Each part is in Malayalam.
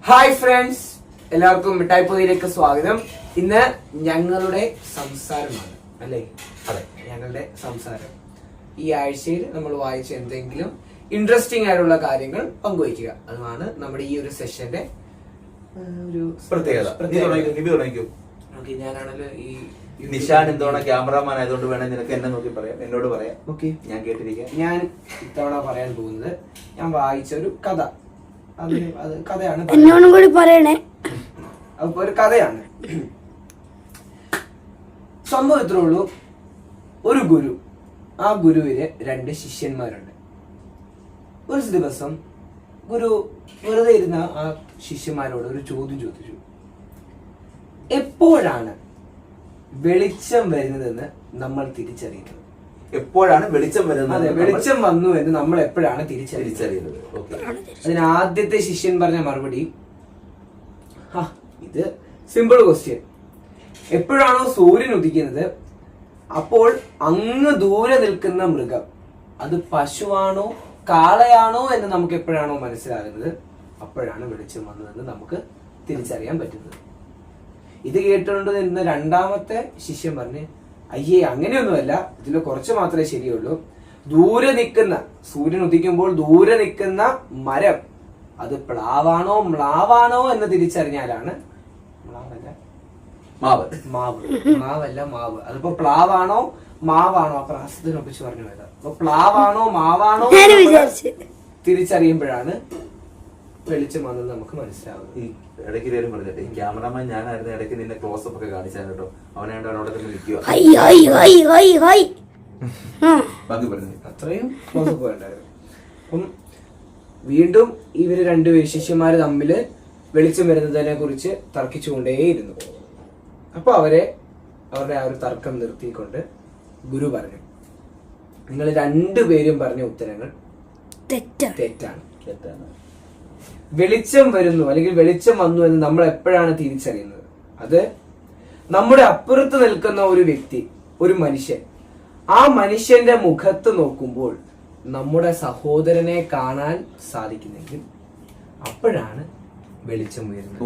ഹായ് ഫ്രണ്ട്സ്, എല്ലാവർക്കും മിഠായി പൊതിയിലേക്ക് സ്വാഗതം. ഇന്ന് ഞങ്ങളുടെ സംസാരമാണ് അല്ലേ? അതെ, ഞങ്ങളുടെ സംസാരം. ഈ ആഴ്ചയിൽ നമ്മൾ വായിച്ച എന്തെങ്കിലും ഇൻട്രസ്റ്റിംഗ് ആയിട്ടുള്ള കാര്യങ്ങൾ പങ്കുവയ്ക്കുക, അതാണ് നമ്മുടെ ഈ ഒരു സെഷന്റെ ഒരു പ്രത്യേകത. ഞാനാണല്ലോ ഈ നിഷാൻ എന്തോണ ക്യാമറമാൻ ആയതുകൊണ്ട് വേണേ നിനക്ക് എന്നെ നോക്കി പറയാം, എന്നോട് പറയാം. ഓക്കെ, ഞാൻ കേട്ടിരിക്കാം. ഞാൻ ഇത്തവണ പറയാൻ പോകുന്നത് ഞാൻ വായിച്ച ഒരു കഥ. അത് കഥയാണ്, എന്നോടും കൂടി പറയണേ. അപ്പൊ ഒരു കഥയാണ്. സംഭവം ഇത്രേ ഉള്ളൂ. ഒരു ഗുരു, ആ ഗുരുവിന് 2 ശിഷ്യന്മാരുണ്ട്. ഒരു ദിവസം ഗുരു വെറുതെ ഇരുന്ന ആ ശിഷ്യന്മാരോട് ഒരു ചോദ്യം ചോദിച്ചു. എപ്പോഴാണ് വെളിച്ചം വരുന്നതെന്ന് നമ്മൾ തിരിച്ചറിയുന്നത്? എപ്പോഴാണ് വെളിച്ചം വരുന്നത്? അതെ, വെളിച്ചം വന്നു എന്ന് നമ്മൾ എപ്പോഴാണ് തിരിച്ചറിയുന്നത്? അതിന് ആദ്യത്തെ ശിഷ്യൻ പറഞ്ഞ മറുപടി, ഇത് സിമ്പിൾ ക്വസ്റ്റ്യൻ. എപ്പോഴാണോ സൂര്യൻ ഉദിക്കുന്നത് അപ്പോൾ അങ്ങ് ദൂരെ നിൽക്കുന്ന മൃഗം അത് പശുവാണോ കാളയാണോ എന്ന് നമുക്ക് എപ്പോഴാണോ മനസ്സിലാകുന്നത് അപ്പോഴാണ് വെളിച്ചം വന്നതെന്ന് നമുക്ക് തിരിച്ചറിയാൻ പറ്റുന്നത്. ഇത് കേട്ടുകൊണ്ട് നിന്ന രണ്ടാമത്തെ ശിഷ്യൻ പറഞ്ഞ്, അയ്യേ അങ്ങനെയൊന്നുമല്ല, ഇതിൽ കുറച്ച് മാത്രമേ ശരിയുള്ളൂ. ദൂരെ നിൽക്കുന്ന, സൂര്യൻ ഉദിക്കുമ്പോൾ ദൂരെ നിൽക്കുന്ന മരം അത് പ്ലാവാണോ മ്ലാവാണോ എന്ന് തിരിച്ചറിഞ്ഞാലാണ്, മാവല്ല മാവ്, അതിപ്പോ പ്ലാവാണോ മാവാണോ, ആ പ്രാസത്തിനൊപ്പിച്ച് പറഞ്ഞു പോയത്. അപ്പൊ പ്ലാവാണോ മാവാണോ തിരിച്ചറിയുമ്പോഴാണ് വെളിച്ചം വന്നത് നമുക്ക് മനസ്സിലാവുന്നത്. ഈ ഇടയ്ക്ക് കാര്യം പറഞ്ഞിട്ട്, ഈ ക്യാമറമാൻ ഞാനായിരുന്നു. ഇടയ്ക്ക് നിന്നെ ക്ലോസപ്പ് ഒക്കെ കാണിച്ചാൽ കേട്ടോ. അവനായിട്ട് അവിടെ തന്നെ ഇരിക്കുക. അത്രയും ക്ലോസപ്പ് വേണ്ടായിരുന്നു. അപ്പം വീണ്ടും ഇവര് 2 ശിഷ്യന്മാര് തമ്മില് വെളിച്ചം വരുന്നതിനെ കുറിച്ച് തർക്കിച്ചുകൊണ്ടേയിരുന്നു. അപ്പൊ അവരുടെ ആ ഒരു തർക്കം നിർത്തിക്കൊണ്ട് ഗുരു പറഞ്ഞു, നിങ്ങൾ 2 പേരും പറഞ്ഞ ഉത്തരങ്ങൾ തെറ്റാണ്. വെളിച്ചം വരുന്നു അല്ലെങ്കിൽ വെളിച്ചം വന്നു എന്ന് നമ്മൾ എപ്പോഴാണ് തിരിച്ചറിയുന്നത്? അത് നമ്മുടെ അപ്പുറത്ത് നിൽക്കുന്ന ഒരു വ്യക്തി, ഒരു മനുഷ്യൻ, ആ മനുഷ്യന്റെ മുഖത്ത് നോക്കുമ്പോൾ നമ്മുടെ സഹോദരനെ കാണാൻ സാധിക്കുന്നെങ്കിൽ അപ്പോഴാണ് വെളിച്ചം വരുന്നത്.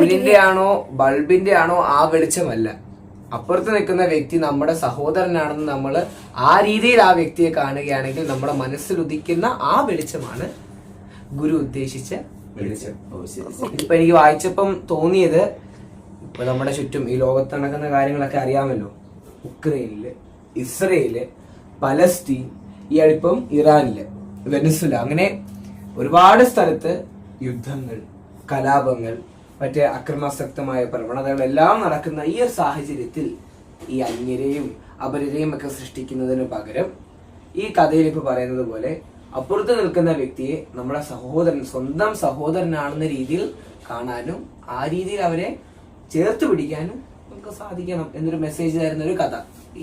സൂര്യന്റെ ആണോ ബൾബിന്റെ ആണോ ആ വെളിച്ചമല്ല. അപ്പുറത്ത് നിൽക്കുന്ന വ്യക്തി നമ്മുടെ സഹോദരനാണെന്ന് നമ്മൾ ആ രീതിയിൽ ആ വ്യക്തിയെ കാണുകയാണെങ്കിൽ നമ്മുടെ മനസ്സിൽ ഉദിക്കുന്ന ആ വെളിച്ചമാണ് ഗുരു ഉദ്ദേശിച്ച വെളിച്ചം. ഇപ്പൊ എനിക്ക് വായിച്ചപ്പം തോന്നിയത്, ഇപ്പൊ നമ്മുടെ ചുറ്റും ഈ ലോകത്ത് നടക്കുന്ന കാര്യങ്ങളൊക്കെ അറിയാമല്ലോ. ഉക്രൈനില്, ഇസ്രയേല്, പലസ്തീൻ, ഈ അടുപ്പം ഇറാനില്, വെനസ്വല, അങ്ങനെ ഒരുപാട് സ്ഥലത്ത് യുദ്ധങ്ങൾ, കലാപങ്ങൾ, മറ്റേ അക്രമാസക്തമായ പ്രവണതകളെല്ലാം നടക്കുന്ന ഈ ഒരു സാഹചര്യത്തിൽ ഈ അന്യരെയും അപരരെയും ഒക്കെ സൃഷ്ടിക്കുന്നതിന് പകരം ഈ കഥയിൽ ഇപ്പൊ പറയുന്നത് പോലെ അപ്പുറത്ത് നിൽക്കുന്ന വ്യക്തിയെ നമ്മുടെ സഹോദരൻ, സ്വന്തം സഹോദരനാണെന്ന രീതിയിൽ കാണാനും ആ രീതിയിൽ അവരെ ചേർത്ത് പിടിക്കാനും നമുക്ക് സാധിക്കണം എന്നൊരു മെസ്സേജ് തരുന്ന ഒരു കഥ.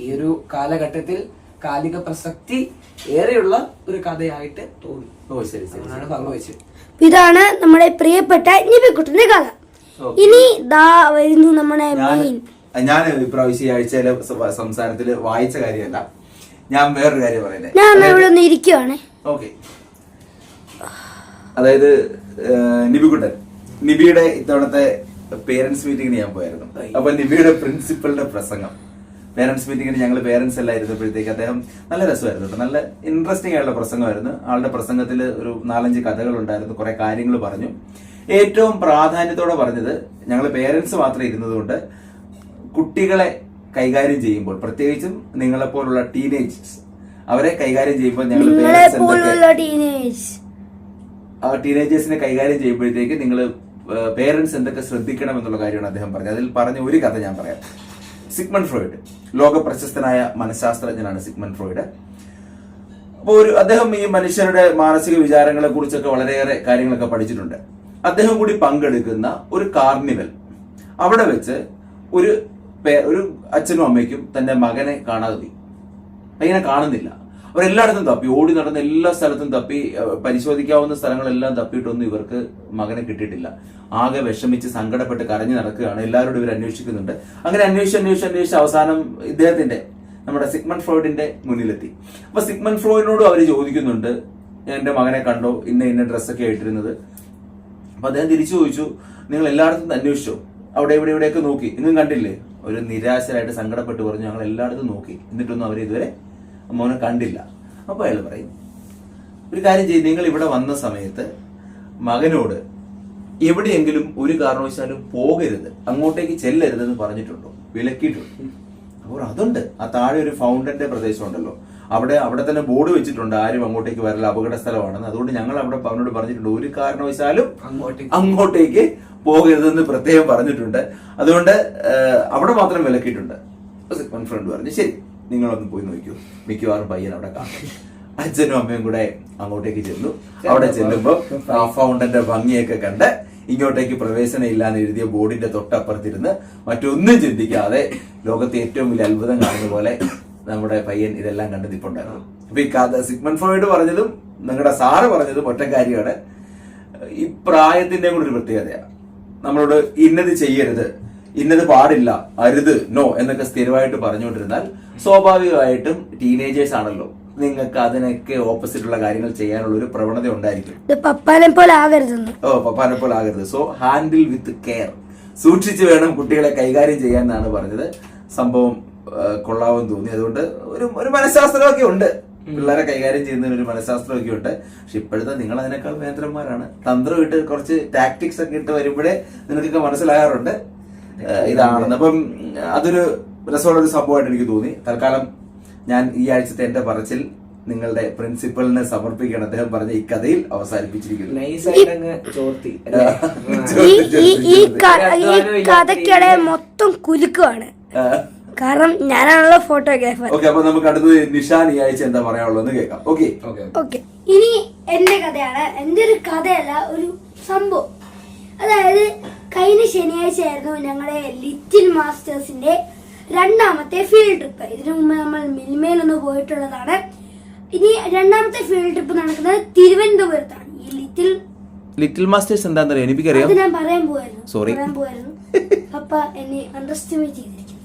ഈ ഒരു കാലഘട്ടത്തിൽ കാലിക പ്രസക്തി ഏറെയുള്ള ഒരു കഥയായിട്ട് തോന്നി. ശരി, പങ്കുവെച്ചത്. ഇതാണ് നമ്മുടെ പ്രിയപ്പെട്ട നിബിക്കുട്ടന്റെ കഥ. ഇനി ദാ വരുന്നു നമ്മുടെ ഞാൻ ഇപ്രാവശ്യം ഈ ആഴ്ചയിലെ സംസാരത്തില് വായിച്ച കാര്യമല്ല, ഞാൻ വേറൊരു കാര്യം പറയുന്നത്. ഞാൻ ഇവിടെ ഒന്ന് ഇരിക്കുവാണ്. ഓക്കെ, അതായത് നിബിയുടെ ഇത്തവണത്തെ പേരന്റ്സ് മീറ്റിംഗിന് ഞാൻ പോയായിരുന്നു. അപ്പൊ നിബിയുടെ പ്രിൻസിപ്പലിന്റെ പ്രസംഗം, പേരന്റ്സ് മീറ്റിംഗിന് ഞങ്ങൾ പേരന്റ്സ് എല്ലാം ഇരുന്നപ്പോഴത്തേക്ക് അദ്ദേഹം നല്ല രസമായിരുന്നു കേട്ടോ. നല്ല ഇൻട്രസ്റ്റിംഗ് ആയിട്ടുള്ള പ്രസംഗമായിരുന്നു. ആളുടെ പ്രസംഗത്തിൽ ഒരു 4-5 കഥകൾ ഉണ്ടായിരുന്നു, കുറെ കാര്യങ്ങൾ പറഞ്ഞു. ഏറ്റവും പ്രാധാന്യത്തോടെ പറഞ്ഞത്, ഞങ്ങൾ പേരന്റ്സ് മാത്രം ഇരുന്നതുകൊണ്ട് കുട്ടികളെ കൈകാര്യം ചെയ്യുമ്പോൾ, പ്രത്യേകിച്ചും നിങ്ങളെപ്പോലുള്ള ടീനേജേഴ്സ്, അവരെ കൈകാര്യം ചെയ്യുമ്പോൾ ഞങ്ങൾ ടീനേജേഴ്സിനെ കൈകാര്യം ചെയ്യുമ്പോഴത്തേക്ക് നിങ്ങൾ പേരന്റ്സ് എന്തൊക്കെ ശ്രദ്ധിക്കണം എന്നുള്ള കാര്യമാണ് അദ്ദേഹം പറഞ്ഞത്. അതിൽ പറഞ്ഞ ഒരു കഥ ഞാൻ പറയാം. സിഗ്മണ്ട് ഫ്രോയിഡ്, ലോക പ്രശസ്തനായ മനഃശാസ്ത്രജ്ഞനാണ് സിഗ്മണ്ട് ഫ്രോയിഡ്. അപ്പോൾ അദ്ദേഹം ഈ മനുഷ്യരുടെ മാനസിക വിചാരങ്ങളെ കുറിച്ചൊക്കെ വളരെയേറെ കാര്യങ്ങളൊക്കെ പഠിച്ചിട്ടുണ്ട്. അദ്ദേഹം കൂടി പങ്കെടുക്കുന്ന ഒരു കാർണിവൽ, അവിടെ വെച്ച് ഒരു അച്ഛനും അമ്മയ്ക്കും തന്റെ മകനെ കാണാതെ പോയി. പയ്യനെ കാണുന്നില്ല. അവരെല്ലായിടത്തും തപ്പി, ഓടി നടന്ന എല്ലാ സ്ഥലത്തും തപ്പി, പരിശോധിക്കാവുന്ന സ്ഥലങ്ങളെല്ലാം തപ്പിയിട്ടൊന്നും ഇവർക്ക് മകനെ കിട്ടിയിട്ടില്ല. ആകെ വിഷമിച്ച് സങ്കടപ്പെട്ട് കരഞ്ഞു നടക്കുകയാണ്. എല്ലാവരോടും ഇവർ അന്വേഷിക്കുന്നുണ്ട്. അങ്ങനെ അന്വേഷിച്ച് അവസാനം ഇദ്ദേഹത്തിന്റെ, നമ്മുടെ സിഗ്മണ്ട് ഫ്രോയിഡിന്റെ മുന്നിലെത്തി. അപ്പൊ സിഗ്മണ്ട് ഫ്രോയിഡിനോടും അവർ ചോദിക്കുന്നുണ്ട്, എന്റെ മകനെ കണ്ടോ, ഇന്ന ഡ്രസ്സൊക്കെ ആയിട്ടിരുന്നത്, അപ്പൊ അദ്ദേഹം തിരിച്ചു ചോദിച്ചു, നിങ്ങൾ എല്ലായിടത്തും അന്വേഷിച്ചോ? അവിടെ ഇവിടെയൊക്കെ നോക്കി, ഇന്നും കണ്ടില്ലേ? ഒരു നിരാശരായിട്ട് സങ്കടപ്പെട്ട് പറഞ്ഞു, ഞങ്ങൾ എല്ലായിടത്തും നോക്കി, എന്നിട്ടൊന്നും അവർ ഇതുവരെ മോനെ കണ്ടില്ല. അപ്പൊ അയാൾ പറയും, ഒരു കാര്യം ചെയ്ത്, നിങ്ങൾ ഇവിടെ വന്ന സമയത്ത് മകനോട് എവിടെയെങ്കിലും ഒരു കാരണവശാലും പോകരുത്, അങ്ങോട്ടേക്ക് ചെല്ലരുതെന്ന് പറഞ്ഞിട്ടുണ്ടോ? വിലക്കിയിട്ടുണ്ടോ? അപ്പോൾ അതുണ്ട്. ആ താഴെ ഒരു ഫൗണ്ടന്റെ പ്രദേശം ഉണ്ടല്ലോ, അവിടെ തന്നെ ബോർഡ് വെച്ചിട്ടുണ്ട്, ആരും അങ്ങോട്ടേക്ക് വരല, അപകട സ്ഥലമാണെന്ന്. അതുകൊണ്ട് ഞങ്ങൾ അവിടെ അവനോട് പറഞ്ഞിട്ടുണ്ട്, ഒരു കാരണവശാലും അങ്ങോട്ടേക്ക് പോകരുതെന്ന് പ്രത്യേകം പറഞ്ഞിട്ടുണ്ട്. അതുകൊണ്ട് അവിടെ മാത്രം വിലക്കിയിട്ടുണ്ട്. സിഗ്മണ്ട് ഫ്രോയിഡ് പറഞ്ഞു, ശരി, നിങ്ങളൊന്ന് പോയി നോക്കൂ, മിക്കവാറും പയ്യൻ അവിടെ കാണും. അച്ഛനും അമ്മയും കൂടെ അങ്ങോട്ടേക്ക് ചെന്നു. അവിടെ ചെല്ലുമ്പോൾ ആ ഫൗണ്ടന്റെ ഭംഗിയൊക്കെ കണ്ട് ഇങ്ങോട്ടേക്ക് പ്രവേശനം ഇല്ലാന്ന് എഴുതിയ ബോർഡിന്റെ തൊട്ടപ്പുറത്തിരുന്ന് മറ്റൊന്നും ചിന്തിക്കാതെ ലോകത്തെ ഏറ്റവും വലിയ അത്ഭുതം കാണുന്ന പോലെ നമ്മുടെ പയ്യൻ ഇതെല്ലാം കണ്ട് നിൽപ്പുണ്ടായിരുന്നു. അപ്പൊ ഈ കഥ സിഗ്മണ്ട് ഫ്രോയിഡ് പറഞ്ഞതും നിങ്ങളുടെ സാറ് പറഞ്ഞതും ഒറ്റ കാര്യമാണ്, ഈ പ്രായത്തിന്റെ കൂടെ ഒരു പ്രത്യേകതയാണ്. നമ്മളോട് ഇന്നത് ചെയ്യരുത്, ഇന്നത് പാടില്ല, അരുത്, നോ എന്നൊക്കെ സ്ഥിരമായിട്ട് പറഞ്ഞുകൊണ്ടിരുന്നാൽ സ്വാഭാവികമായിട്ടും ടീനേജേഴ്സ് ആണല്ലോ, നിങ്ങൾക്ക് അതിനൊക്കെ ഓപ്പോസിറ്റ് ഉള്ള കാര്യങ്ങൾ ചെയ്യാനുള്ള ഒരു പ്രവണത ഉണ്ടായിരിക്കും. പപ്പാനെ പോലെ ആകരുത്. പപ്പാനെ പോലെ ആകരുത്. സോ ഹാൻഡിൽ വിത്ത് കെയർ, സൂക്ഷിച്ച് വേണം കുട്ടികളെ കൈകാര്യം ചെയ്യാൻ എന്നാണ് പറഞ്ഞത്. സംഭവം കൊള്ളാമെന്ന് തോന്നി. അതുകൊണ്ട് ഒരു മനഃശാസ്ത്രമൊക്കെ ഉണ്ട്, പിള്ളേരെ കൈകാര്യം ചെയ്യുന്നതിന് ഒരു മനഃശാസ്ത്രമൊക്കെ ഉണ്ട്. പക്ഷെ ഇപ്പോഴത്തെ നിങ്ങൾ അതിനേക്കാൾ വേന്ദ്രന്മാരാണ്. തന്ത്രം ഇട്ട് കുറച്ച് ടാക്ടിക്സ് ഒക്കെ ഇട്ട് വരുമ്പോഴേ നിനക്കൊക്കെ മനസ്സിലാകാറുണ്ട് ഇതാണെന്ന്. അപ്പം അതൊരു രസമുള്ള ഒരു സംഭവമായിട്ട് എനിക്ക് തോന്നി. തൽക്കാലം ഞാൻ ഈ ആഴ്ചത്തെ എന്റെ പറച്ചിൽ നിങ്ങളുടെ പ്രിൻസിപ്പലിനെ സമർപ്പിക്കണം. അദ്ദേഹം പറഞ്ഞ ഈ കഥയിൽ അവസാനിപ്പിച്ചിരിക്കുന്നു. ഈ കഥയ്ക്കിടെ മൊത്തം കുലുക്കുവാണ്, കാരണം ഞാനാണല്ലോ ഫോട്ടോഗ്രാഫർ. ഓക്കെ, അപ്പൊ നമുക്ക് അടുത്തത് നിഷാൻ ഈ ആഴ്ച എന്താ പറയാനുള്ളതെന്ന് കേൾക്കാം. ഓക്കെ, ഇനി എന്റെ കഥയാണ്. എന്റെ ഒരു കഥയല്ല, ഒരു സംഭവം. അതായത് കഴിഞ്ഞ ശനിയാഴ്ച ആയിരുന്നു ഞങ്ങളുടെ ലിറ്റിൽ മാസ്റ്റേഴ്സിന്റെ രണ്ടാമത്തെ ഫീൽഡ് ട്രിപ്പ്. ഇതിനു മുമ്പ് നമ്മൾ മിൽമയിലൊന്ന് പോയിട്ടുള്ളതാണ്. ഇനി രണ്ടാമത്തെ ഫീൽഡ് ട്രിപ്പ് നടക്കുന്നത് തിരുവനന്തപുരത്താണ്. ഈ ലിറ്റിൽ മാസ്റ്റേഴ്സ് എന്താണെന്നറിയാം, എനിക്കറിയാം. അത് ഞാൻ പറയാൻ പോവായിരുന്നു. അപ്പ എന്നെ അണ്ടർസ്റ്റിമേറ്റ് ചെയ്തിരിക്കുന്നു.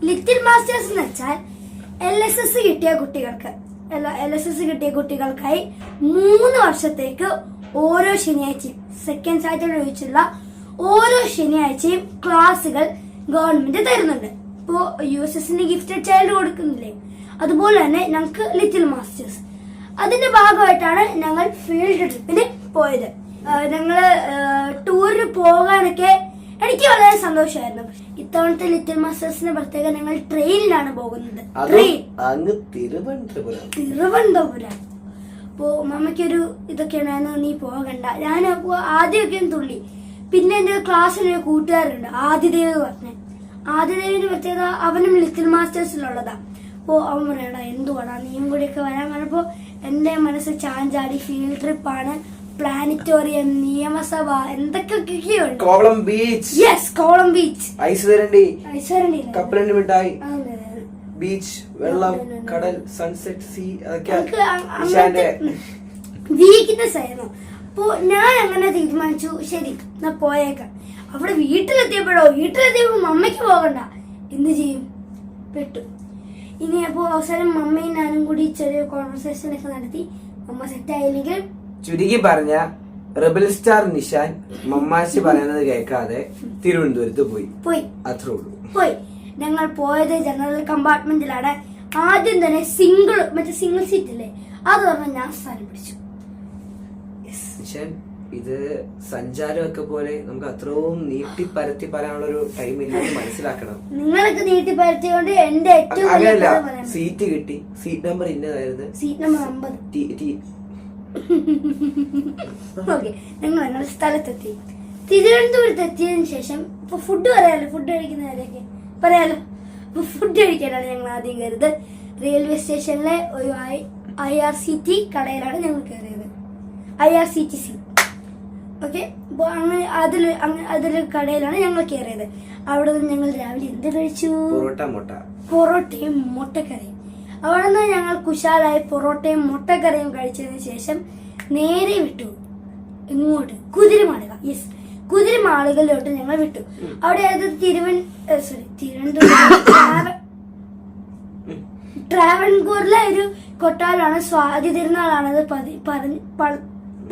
ലിറ്റിൽ മാസ്റ്റേഴ്സ് എന്ന് വെച്ചാൽ LSS കിട്ടിയ കുട്ടികൾക്കായി 3 വർഷത്തേക്ക് ഓരോ ശനിയാഴ്ചയും, സെക്കൻഡ് സാറ്റർഡേ ഒഴിച്ചുള്ള ഓരോ ശനിയാഴ്ചയും ക്ലാസുകൾ ഗവൺമെന്റ് തരുന്നുണ്ട്. ഇപ്പോ USSന്റെ ഗിഫ്റ്റഡ് ചൈൽഡ് കൊടുക്കുന്നില്ലേ, അതുപോലെ തന്നെ ഞങ്ങൾക്ക് ലിറ്റിൽ മാസ്റ്റേഴ്സ്. അതിന്റെ ഭാഗമായിട്ടാണ് ഞങ്ങൾ ഫീൽഡ് ട്രിപ്പിന് പോയത്. ഞങ്ങള് ടൂറിന് പോകാനൊക്കെ എനിക്ക് വളരെ സന്തോഷമായിരുന്നു. ഇത്തവണത്തെ ലിറ്റിൽ മാസ്റ്റേഴ്സിന്റെ പ്രത്യേകം ഞങ്ങൾ ട്രെയിനിലാണ് പോകുന്നത്. തിരുവനന്തപുരം. അപ്പോ മമ്മയ്ക്കൊരു ഇതൊക്കെയാണ്, നീ പോകണ്ട. ഞാൻ ആദ്യമൊക്കെ തുള്ളി. പിന്നെ എന്റെ ക്ലാസ്സിലൊരു കൂട്ടുകാരുണ്ട്, ആദിദേവ് പറഞ്ഞ. ആദിദേവിന്റെ പ്രത്യേകത, അവനും ലിറ്റിൽ മാസ്റ്റേഴ്സിലുള്ളതാ. അപ്പോ അവൻ പറയണ്ട, എന്തുവാടാ നീയും കൂടിയൊക്കെ വരാൻ പറഞ്ഞപ്പോ എന്റെ മനസ്സ് ചാഞ്ചാടി. ഫീൽഡ് ട്രിപ്പാണ്, പ്ലാനറ്റോറിയം, നിയമസഭ, എന്തൊക്കെയൊക്കെയുണ്ട്. Kovalam beach. Yes, Kovalam beach. Ice വരണ്ടി, കപ്പലണ്ടി മിഠായി, ബീച്ച്, വെള്ളം, കടൽ, സൺസെറ്റ്, സീ, അതൊക്കെ വീക്കിനെസ് ആയിരുന്നു. അപ്പോ ഞാൻ അങ്ങനെ തീരുമാനിച്ചു, ശരി ഞാൻ പോയേക്കാം. അവിടെ വീട്ടിലെത്തിയപ്പോ മമ്മയ്ക്ക് പോകണ്ട, എന്ത് ചെയ്യും, പെട്ടു. ഇനി അപ്പോ അവസാനം മമ്മയും ഞാനും കൂടി ചെറിയ കോൺവെർസേഷൻ ഒക്കെ നടത്തി. മമ്മ സെറ്റ് ആയില്ലെങ്കിൽ, ചുരുക്കി പറഞ്ഞ റെബൽ സ്റ്റാർ നിഷാൻ മമ്മാശി പറയുന്നത് കേൾക്കാതെ തിരുവനന്തപുരത്ത് പോയി. അത്രേ ഉള്ളൂ. ഞങ്ങൾ പോയത് ജനറൽ കമ്പാർട്ട്മെന്റിലാണ്. ആദ്യം തന്നെ സിംഗിൾ സീറ്റ് ഇല്ലേ, അത് പറഞ്ഞാൽ ഞാൻ സ്ഥാനം പിടിച്ചു. നിഷാൻ, ഇത് സഞ്ചാരമൊക്കെ പോലെ നമുക്ക് അത്രയും നീട്ടിപ്പരത്തി പറയാനുള്ള ഒരു ടൈം ഇല്ലെന്ന് മനസ്സിലാക്കണം. നിങ്ങളൊക്കെ നീട്ടിപ്പരത്തിയോണ്ട് എന്റെ ഏറ്റവും അങ്ങനല്ല, സീറ്റ് കിട്ടി. സീറ്റ് നമ്പർ ഇന്നതായിരുന്നു, സീറ്റ് നമ്പർ 50. ഓക്കെ, ഞങ്ങൾ സ്ഥലത്തെത്തി. തിരുവനന്തപുരത്ത് എത്തിയതിനു ശേഷം ഇപ്പൊ ഫുഡ് ഫുഡ് കഴിക്കുന്നവരൊക്കെ പറയാലോ. ഫുഡ് കഴിക്കാനാണ് ഞങ്ങൾ ആദ്യം കയറിയത്. റെയിൽവേ സ്റ്റേഷനിലെ ഒരു IRCT കടയിലാണ് ഞങ്ങൾ കയറിയത്. IRCTC. ഓക്കെ, അപ്പൊ അങ്ങനെ അതില് കടയിലാണ് ഞങ്ങൾ കയറിയത്. അവിടെ നിന്ന് ഞങ്ങൾ രാവിലെ എന്ത് കഴിച്ചു? പൊറോട്ടയും മുട്ടക്കറിയും. അവിടെ നിന്ന് ഞങ്ങൾ കുശാലായി പൊറോട്ടയും മുട്ടക്കറിയും കഴിച്ചതിന് ശേഷം നേരെ വിട്ടു ഇങ്ങോട്ട് കുതിരമാളുകളിലോട്ട് ഞങ്ങൾ വിട്ടു. അവിടെ ട്രാവൻകൂറിലെ ഒരു കൊട്ടാരമാണ്. സ്വാതി തിരുനാളാണത്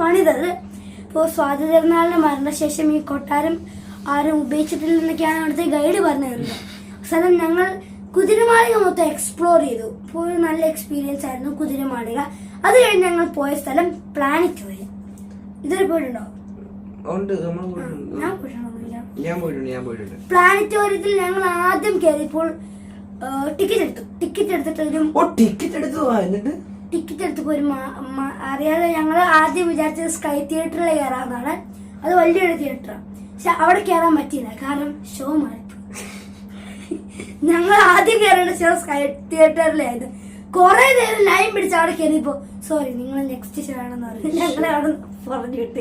പണിതത്. അപ്പോൾ സ്വാതി തിരുനാളിന്റെ മരണശേഷം ഈ കൊട്ടാരം ആരും ഉപയോഗിച്ചിട്ടില്ലെന്നൊക്കെയാണ് അവിടുത്തെ ഗൈഡ് പറഞ്ഞു തരുന്നത്. അവസാനം ഞങ്ങൾ കുതിരമാളിക മൊത്തം എക്സ്പ്ലോർ ചെയ്തു. അപ്പോൾ ഒരു നല്ല എക്സ്പീരിയൻസ് ആയിരുന്നു കുതിരമാളിക. അത് കഴിഞ്ഞ് ഞങ്ങൾ പോയ സ്ഥലം പ്ലാനറ്റോറിയം. ഇതുവരെ പോയിട്ടുണ്ടോ? ഞാൻ പോയിട്ടുണ്ട്. പ്ലാനറ്റോറിയത്തിൽ ഞങ്ങൾ ആദ്യം കയറിയപ്പോൾ ടിക്കറ്റ് എടുത്തിട്ട് ടിക്കറ്റ് എടുത്തപ്പോ ഒരു അറിയാതെ ഞങ്ങൾ ആദ്യം വിചാരിച്ചത് സ്കൈ തിയേറ്ററിൽ കയറാന്നാണ്. അത് വലിയൊരു തിയേറ്ററാണ്. പക്ഷെ അവിടെ കയറാൻ പറ്റിയില്ല, കാരണം ഷോ മാറി. ഞങ്ങൾ ആദ്യം കയറേണ്ട ഷോ സ്കൈ തിയേറ്ററിലായിരുന്നു. കുറെ നേരം ലൈൻ പിടിച്ച് അവിടെ കയറിയപ്പോ സോറി നിങ്ങൾ നെക്സ്റ്റ് ഷോ ആണെന്ന് പറഞ്ഞു. ഞങ്ങളെ അവിടെ പറഞ്ഞു വിട്ട്.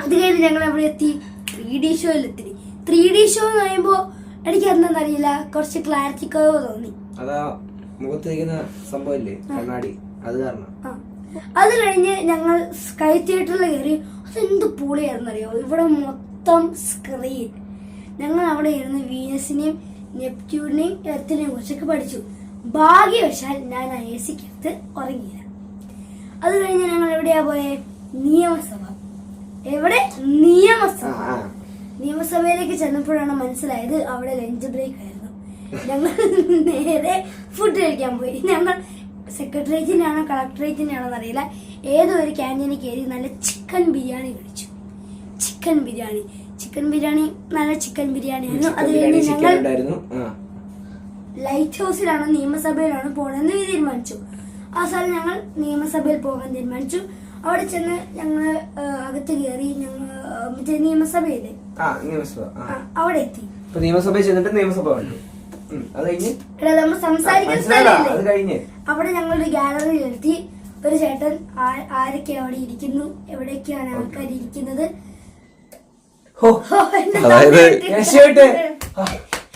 അത് കഴിഞ്ഞ് ഞങ്ങൾ അവിടെ എത്തി 3D ഷോയിലെത്തി. 3D ഷോ എന്ന് പറയുമ്പോ എനിക്ക് എന്താണെന്നറിയില്ല, കുറച്ച് ക്ലാരിറ്റി കുറവ് തോന്നി. അതാ മുഖത്തിരിക്കുന്ന സംഭവല്ലേ കണ്ണാടി, അത് കാരണം. അത് കഴിഞ്ഞ് ഞങ്ങൾ സ്കൈ തിയേറ്ററിൽ കയറി. അതെന്ത് പൊളിയായിരുന്നറിയോ, ഇവിടെ മൊത്തം സ്ക്രീൻ. ഞങ്ങൾ അവിടെ ഇരുന്ന് വീനസിനെയും നെപ്റ്റ്യൂണിനെയും എർത്തിനെയും കുറിച്ചൊക്കെ പഠിച്ചു. ഭാഗ്യവശാൽ ഞാൻ ഐഎസിക്കകത്ത് ഉറങ്ങിയില്ല. അത് കഴിഞ്ഞ് ഞങ്ങൾ എവിടെയാ പോയെ? നിയമസഭ. എവിടെ? നിയമസഭയിലേക്ക് ചെന്നപ്പോഴാണ് മനസ്സിലായത് അവിടെ ലഞ്ച് ബ്രേക്ക് ആയിരുന്നു. ഞങ്ങൾ നേരെ ഫുഡ് കഴിക്കാൻ പോയി. ഞങ്ങൾ സെക്രട്ടേറിയറ്റിനാണോ കളക്ടറേറ്റിനാണോ അറിയില്ല, ഏതോ ഒരു ക്യാൻറ്റീനിൽ കയറി നല്ല ചിക്കൻ ബിരിയാണി കഴിച്ചു. ചിക്കൻ ബിരിയാണി നല്ല ചിക്കൻ ബിരിയാണി ആയിരുന്നു. അത് കഴിഞ്ഞ് ഞങ്ങൾ ലൈറ്റ് ഹൗസിലാണോ നിയമസഭയിലാണോ പോകണമെന്ന് തീരുമാനിച്ചു. അവസാനം ഞങ്ങൾ നിയമസഭയിൽ പോകാൻ തീരുമാനിച്ചു. അവിടെ ചെന്ന് ഞങ്ങൾ അകത്ത് കയറി. ഞങ്ങൾ മറ്റേ നിയമസഭയില്ലേ, അവിടെ എത്തി. നിയമസഭയിൽ ചെന്നിട്ട് നിയമസഭ കണ്ടു. നമ്മൾ സംസാരിക്കുന്ന സ്ഥലമില്ലേ, അവിടെ ഞങ്ങളൊരു ഗാലറിയിലെത്തി. ഒരു ചേട്ടൻ ആരൊക്കെ അവിടെ ഇരിക്കുന്നു, എവിടേക്കാണ് ആൾക്കാർ ഇരിക്കുന്നത്.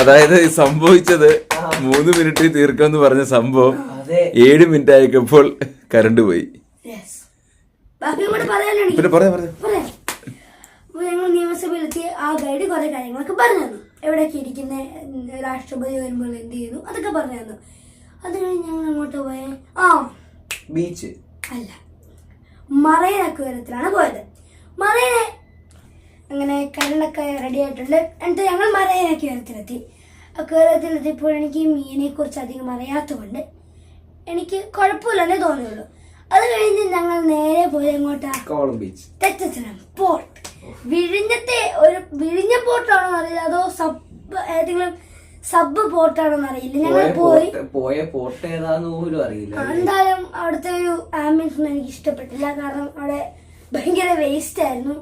അതായത് സംഭവിച്ചത് 3 മിനിറ്റിൽ തീർക്കാന്ന് പറഞ്ഞ സംഭവം 7 മിനിറ്റ് ആയപ്പോൾ കറണ്ട് പോയി. ഞങ്ങൾ നിയമസഭയിലെത്തി. ആ ഗൈഡ് കുറെ കാര്യങ്ങളൊക്കെ പറഞ്ഞു തന്നു. എവിടെയൊക്കെ ഇരിക്കുന്ന രാഷ്ട്രപതി വരുമ്പോൾ എന്ത് ചെയ്യുന്നു അതൊക്കെ പറഞ്ഞു തന്നു. അത് കഴിഞ്ഞ് ഞങ്ങൾ അങ്ങോട്ട് പോയ ബീച്ച് അല്ല, മറൈൻ അക്വേറിയത്തിലാണ് പോയത്. മറൈനെ അങ്ങനെ കരണ്ടൊക്കെ റെഡി ആയിട്ടുണ്ട്. എന്നിട്ട് ഞങ്ങൾ മറൈൻ അക്വേറിയത്തിലെത്തി. അക്വേറിയത്തിലെത്തിയപ്പോൾ എനിക്ക് മീനെ കുറിച്ച് അധികം അറിയാത്തതുകൊണ്ട് എനിക്ക് കുഴപ്പമില്ലെന്നേ തോന്നിയുള്ളൂ. അത് കഴിഞ്ഞ് ഞങ്ങൾ നേരെ പോയി എങ്ങോട്ടാ? കോളം ബീച്ച്. തെറ്റത്തരം പോർട്ട്. വിഴിഞ്ഞ പോർട്ടാണോ അറിയില്ല, അതോ ഏതെങ്കിലും സബ് പോർട്ടാണോ അറിയില്ല. ഞങ്ങൾ പോയ പോർട്ട് ഏതാന്ന് പോലും അറിയില്ല. എന്തായാലും അവിടുത്തെ ഒരു ആംബിയൻസ് ഒന്നും എനിക്ക് ഇഷ്ടപ്പെട്ടില്ല. കാരണം അവിടെ ഭയങ്കര വേസ്റ്റ് ആയിരുന്നു.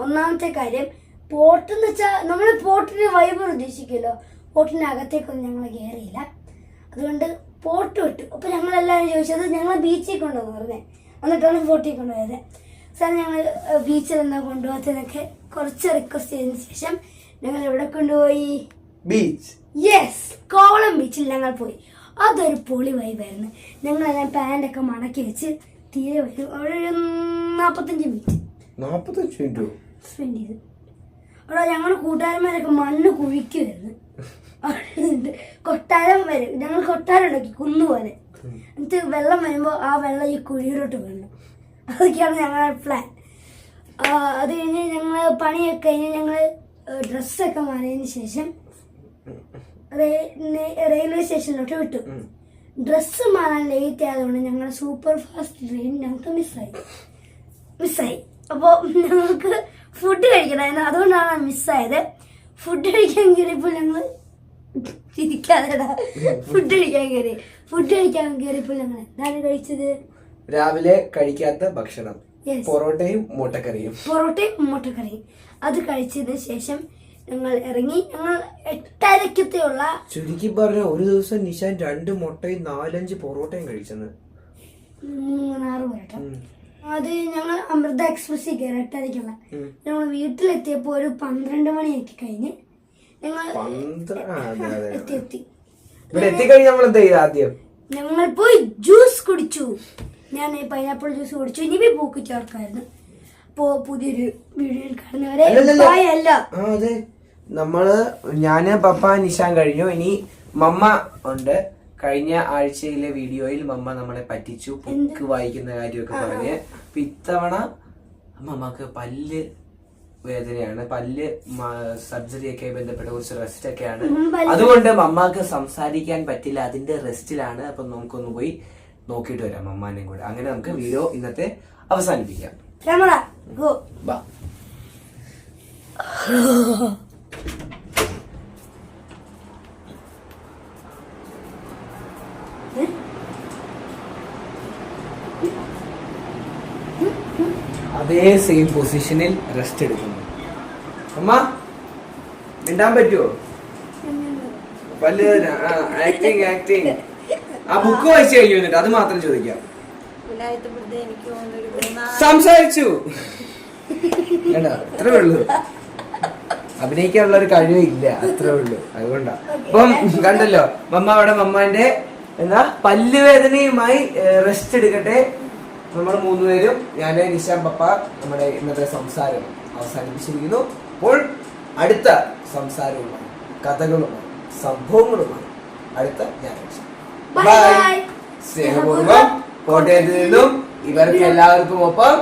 ഒന്നാമത്തെ കാര്യം, പോർട്ട് എന്ന് വെച്ചാൽ നമ്മൾ പോർട്ടിന്റെ വൈബ് ഉദ്ദേശിക്കുമല്ലോ, പോർട്ടിന്റെ അകത്തേക്കൊന്നും ഞങ്ങൾ കയറിയില്ല. അതുകൊണ്ട് പോർട്ട് വിട്ടു. അപ്പൊ ഞങ്ങളെല്ലാവരും ചോദിച്ചത് ഞങ്ങൾ ബീച്ചിൽ കൊണ്ടുവന്ന് പറഞ്ഞേ, എന്നിട്ടാണ് പോർട്ടിൽ കൊണ്ടുപോയത്. സാർ ഞങ്ങൾ ബീച്ചിൽ എന്താ കൊണ്ടുപോകാത്തതൊക്കെ കുറച്ച് റിക്വസ്റ്റ് ചെയ്തതിനു ശേഷം ഞങ്ങൾ എവിടെ കൊണ്ടുപോയി? ബീച്ച്. യെസ്, കോവളം ബീച്ചിൽ ഞങ്ങൾ പോയി. അതൊരു പൊളി വൈബായിരുന്നു. ഞങ്ങളെല്ലാം പാൻ്റൊക്കെ മടക്കി വെച്ച് തീരെ വരും. അവിടെ ഒരു 45 മിനിറ്റ് സ്പെൻഡ് ചെയ്തു. അവിടെ ഞങ്ങളുടെ കൂട്ടുകാരന്മാരൊക്കെ മണ്ണ് കുഴിക്കുമായിരുന്നു. കൊട്ടാരം വരും. ഞങ്ങൾ കൊട്ടാരം ഉണ്ടാക്കി കുന്നുപോലെ. എന്നിട്ട് വെള്ളം വരുമ്പോൾ ആ വെള്ളം ഈ കുഴിയിലോട്ട് വീണു. അതൊക്കെയാണ് ഞങ്ങളുടെ പ്ലാൻ. അത് കഴിഞ്ഞ് ഞങ്ങൾ പണിയൊക്കെ കഴിഞ്ഞ് ഞങ്ങൾ ഡ്രസ്സൊക്കെ മാറിയതിന് ശേഷം റെയിൽവേ സ്റ്റേഷനിലോട്ട് വിട്ടു. ഡ്രസ്സ് മാറാൻ ലേറ്റ് ആയതുകൊണ്ട് ഞങ്ങൾ സൂപ്പർ ഫാസ്റ്റ് ട്രെയിൻ ഞങ്ങൾക്ക് മിസ്സായി. അപ്പോൾ ഞങ്ങൾക്ക് ഫുഡ് കഴിക്കണമായിരുന്നു, അതുകൊണ്ടാണ് മിസ്സായത്. ഫുഡ് കഴിക്കാൻ കയറിയപ്പോൾ ഞങ്ങൾ ഫുഡ് കഴിക്കാൻ കയറിയപ്പോൾ ഞങ്ങൾ എന്താണ് കഴിച്ചത്? രാവിലെ കഴിക്കാത്ത ഭക്ഷണം, പൊറോട്ടയും മുട്ടക്കറിയും. അത് കഴിച്ചതിന് ശേഷം ഞങ്ങൾ ഇറങ്ങി. ഞങ്ങൾ 8:30 ചുരുക്കി പറഞ്ഞ ഒരു ദിവസം നിഷാൻ 2 മുട്ടയും 4-5 പൊറോട്ടയും കഴിച്ചെന്ന്. 3-6 പൊറോട്ട. അത് ഞങ്ങൾ അമൃത എക്സ്പ്രസിൽ കയറി 8:30. ഞങ്ങൾ വീട്ടിലെത്തിയപ്പോൾ ഒരു 12 മണിയൊക്കെ കഴിഞ്ഞ് ഞങ്ങൾ ഞങ്ങൾ പോയി ജ്യൂസ് കുടിച്ചു. ഞാൻ പൈനാപ്പിൾ ജ്യൂസ് കുടിച്ചു. ഇനി പൂക്ക് ചേർക്കായിരുന്നു. അപ്പോ പുതിയൊരു വീഡിയോയിൽ കാണുന്നവരെ അതെ, ഞാന് പപ്പ നിഷാൻ കഴിഞ്ഞു. ഇനി മമ്മ ഉണ്ട്. കഴിഞ്ഞ ആഴ്ചയിലെ വീഡിയോയിൽ മമ്മ നമ്മളെ പറ്റിച്ചു, ബുക്ക് വായിക്കുന്ന കാര്യമൊക്കെ പറഞ്ഞ്. അപ്പൊ ഇത്തവണ മമ്മക്ക് പല്ല് വേദനയാണ്, പല്ല് സർജറി ഒക്കെ ബന്ധപ്പെട്ട കുറച്ച് റെസ്റ്റ് ഒക്കെയാണ്. അതുകൊണ്ട് മമ്മക്ക് സംസാരിക്കാൻ പറ്റില്ല, അതിന്റെ റെസ്റ്റിലാണ്. അപ്പൊ നമുക്കൊന്ന് പോയി നോക്കിയിട്ട് വരാം മമ്മാനെയും കൂടെ. അങ്ങനെ നമുക്ക് വീഡിയോ ഇന്നത്തെ അവസാനിപ്പിക്കാം. ബാ. അതേ സെയിം പൊസിഷനിൽ റെസ്റ്റ് എടുക്കുന്നു. അമ്മ മിണ്ടാൻ പറ്റുമോ? പല്ല് ആക്ടിങ് ആക്ടിങ്. ആ ബുക്ക് വായിച്ചു കഴിഞ്ഞു എന്നിട്ട് അത് മാത്രം ചോദിക്കാം. സംസാരിച്ചു വേണ്ട, അത്രേ ഉള്ളൂ. അഭിനയിക്കാനുള്ള ഒരു കഴിവില്ല, അത്രേ ഉള്ളൂ. അതുകൊണ്ടാ. അപ്പം കണ്ടല്ലോ മമ്മ അവിടെ മമ്മാന്റെ പല്ല് വേദനയുമായി റെസ്റ്റ് എടുക്കട്ടെ. നമ്മൾ മൂന്നുപേരും, ഞാൻ, നിശാം പപ്പ, നമ്മുടെ ഇന്നത്തെ സംസാരം അവസാനിപ്പിച്ചിരിക്കുന്നു. അപ്പോൾ അടുത്ത സംസാരവുമായി, കഥകളുമായി, സംഭവങ്ങളുമായി അടുത്ത ഞായറാഴ്ച. ബൈ. സ്നേഹപൂർവ്വം കോട്ടയത്ത് നിന്നും ഇവർക്ക് എല്ലാവർക്കും ഒപ്പം